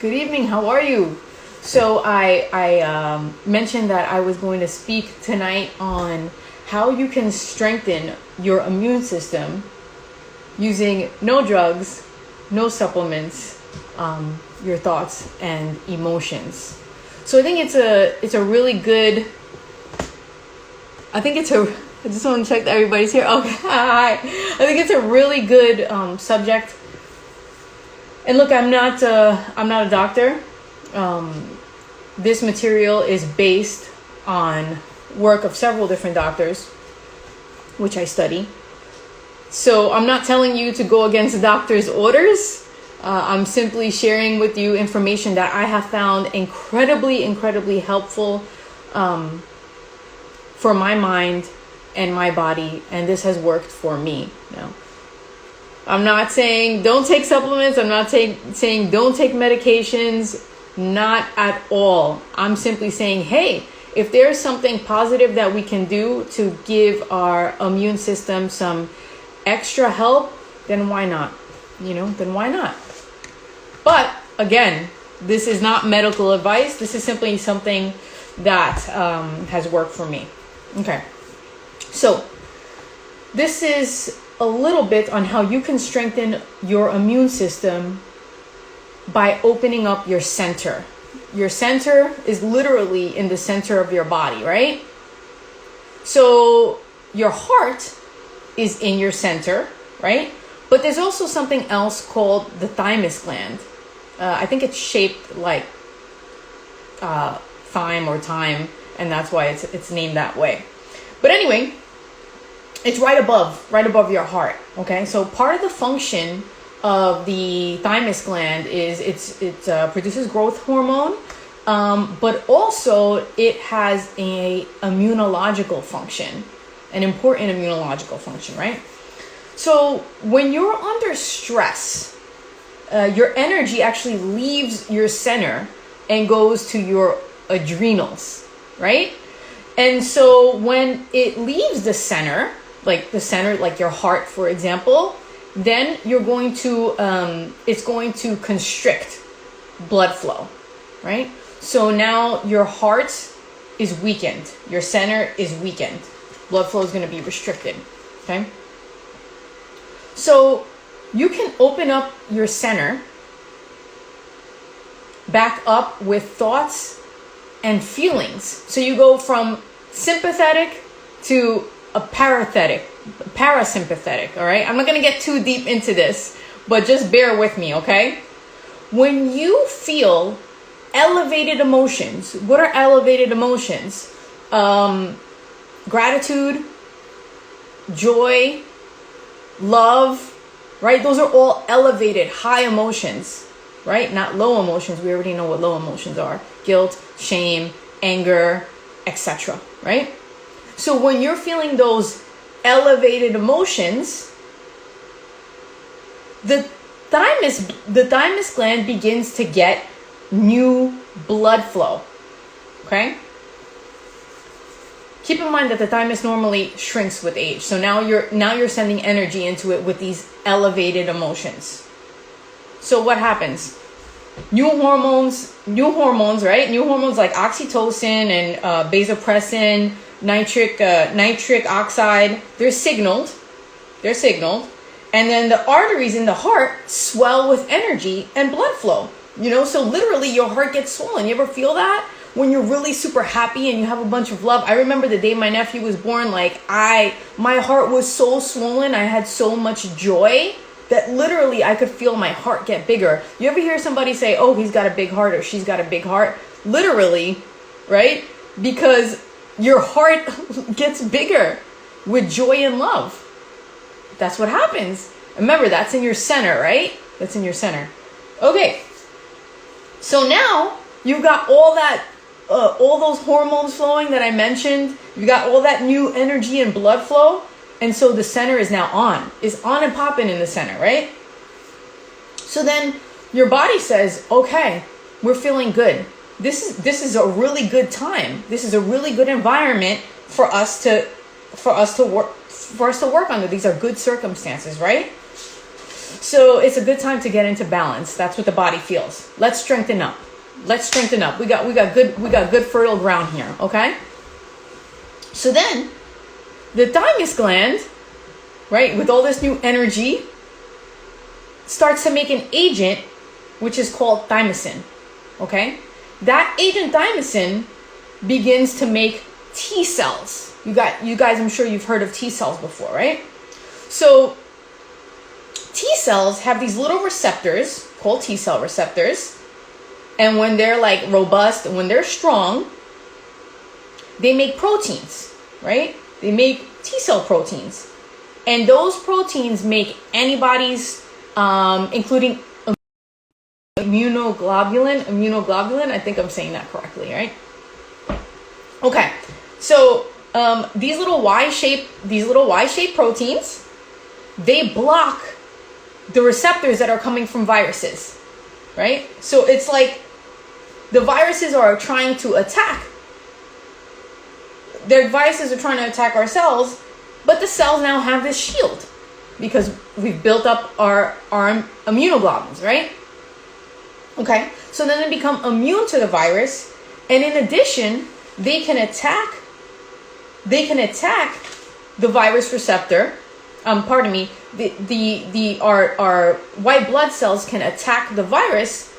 Good evening. How are you? So I mentioned that I was going to speak tonight on how you can strengthen your immune system using no drugs, no supplements, your thoughts and emotions. So I think it's a really good. I just want to check that everybody's here. Okay, hi. I think it's a really good subject. And look, I'm not a doctor. This material is based on work of several different doctors, which I study. So I'm not telling you to go against the doctor's orders. I'm simply sharing with you information that I have found incredibly helpful for my mind and my body, and this has worked for me. Now, I'm not saying don't take supplements. I'm not saying don't take medications. Not at all. I'm simply saying, hey, if there's something positive that we can do to give our immune system some extra help, then why not? Then why not? But again, this is not medical advice. This is simply something that has worked for me. Okay. So this is a little bit on how you can strengthen your immune system by opening up your center. Your center is literally in the center of your body, right? So your heart is in your center, right? But there's also something else called the thymus gland. I think it's shaped like thyme or thyme, and that's why it's named that way. But anyway, it's right above your heart. Okay, so part of the function of the thymus gland is it produces growth hormone, but also it has a immunological function, an important immunological function, right? So when you're under stress, your energy actually leaves your center and goes to your adrenals, right? And so when it leaves the center, like your heart, for example, then you're going to, it's going to constrict blood flow, right? So now your heart is weakened. Your center is weakened. Blood flow is going to be restricted, okay? So you can open up your center back up with thoughts and feelings. So you go from sympathetic to a parasympathetic, all right? I'm not going to get too deep into this, but just bear with me, okay? When you feel elevated emotions, what are elevated emotions? Gratitude, joy, love, right? Those are all elevated, high emotions, right? Not low emotions. We already know what low emotions are. Guilt, shame, anger, etc., right? So when you're feeling those elevated emotions, the thymus gland begins to get new blood flow. Okay? Keep in mind that the thymus normally shrinks with age. So now you're sending energy into it with these elevated emotions. So what happens? New hormones, right? New hormones like oxytocin and vasopressin, nitric oxide, they're signaled. And then the arteries in the heart swell with energy and blood flow. So literally your heart gets swollen. You ever feel that? When you're really super happy and you have a bunch of love. I remember the day my nephew was born, my heart was so swollen. I had so much joy that literally I could feel my heart get bigger. You ever hear somebody say, oh, he's got a big heart or she's got a big heart? Literally, right? Because your heart gets bigger with joy and love. That's what happens. Remember, that's in your center, right? That's in your center. Okay. So now you've got all those hormones flowing that I mentioned. You've got all that new energy and blood flow. And so the center is now on. It's on and popping in the center, right? So then your body says, okay, we're feeling good. This is a really good time. This is a really good environment for us to work under. These are good circumstances, right? So it's a good time to get into balance. That's what the body feels. Let's strengthen up. Let's strengthen up. We got good fertile ground here, okay? So then the thymus gland, right, with all this new energy, starts to make an agent which is called thymosin, okay? That agent thymosin begins to make T cells. You guys, I'm sure you've heard of T cells before, right? So T cells have these little receptors called T cell receptors. And when they're like robust and when they're strong, they make proteins, right? They make T cell proteins. And those proteins make antibodies, including immunoglobulin. I think I'm saying that correctly, right? Okay. So these little Y-shaped proteins, they block the receptors that are coming from viruses, right? So it's like the viruses are trying to attack. Their viruses are trying to attack our cells, but the cells now have this shield because we've built up our immunoglobulins, right? Okay, so then they become immune to the virus, and in addition, they can attack the virus receptor. Pardon me. Our white blood cells can attack the virus,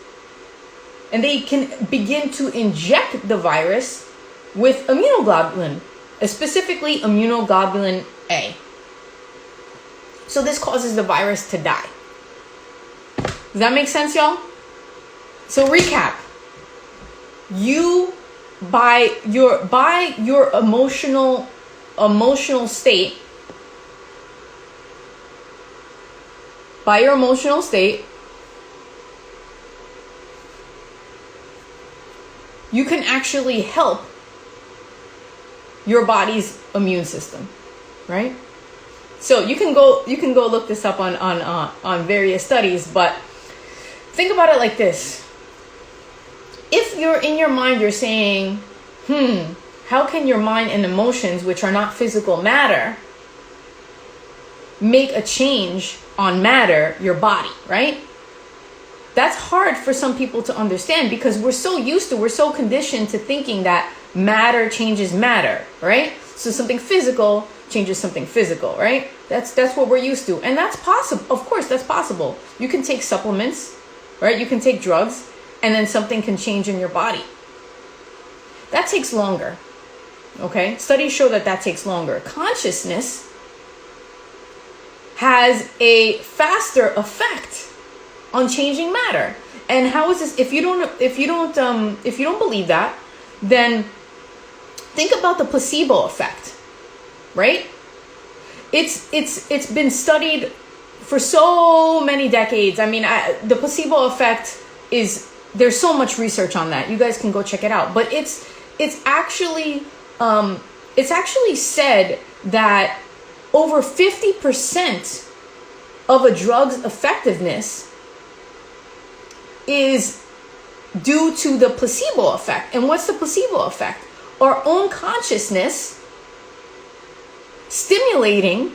and they can begin to inject the virus with immunoglobulin, specifically immunoglobulin A. So this causes the virus to die. Does that make sense, y'all? So recap. You by your emotional state, you can actually help your body's immune system, right? So you can go look this up on various studies, but think about it like this. If you're in your mind, you're saying, how can your mind and emotions, which are not physical matter, make a change on matter, your body, right? That's hard for some people to understand because we're so conditioned to thinking that matter changes matter, right? So something physical changes something physical, right? That's what we're used to. And that's possible. Of course, that's possible. You can take supplements, right? You can take drugs, and then something can change in your body. That takes longer, okay? Studies show that takes longer. Consciousness has a faster effect on changing matter. And how is this? If you don't believe that, then think about the placebo effect, right? It's been studied for so many decades. I mean, the placebo effect there's so much research on that. You guys can go check it out. But it's actually said that over 50% of a drug's effectiveness is due to the placebo effect. And what's the placebo effect? Our own consciousness stimulating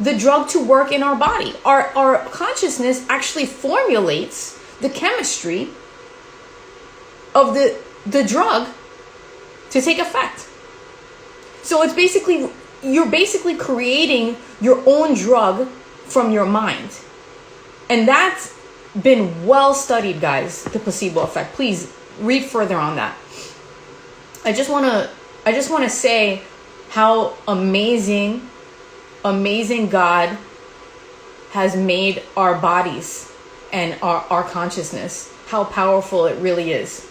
the drug to work in our body. Our consciousness actually formulates the chemistry of the drug to take effect. So you're basically creating your own drug from your mind. And that's been well studied, guys, the placebo effect. Please read further on that. I just want to say how amazing God has made our bodies and our consciousness, how powerful it really is.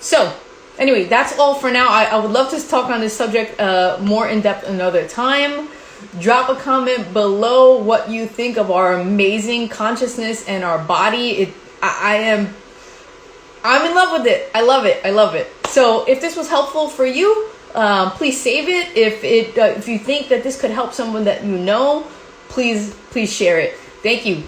So anyway, that's all for now. I would love to talk on this subject more in depth another time. Drop a comment below what you think of our amazing consciousness and our body. I'm in love with it. I love it. So if this was helpful for you, please save it. If you think that this could help someone that you know, please share it. Thank you.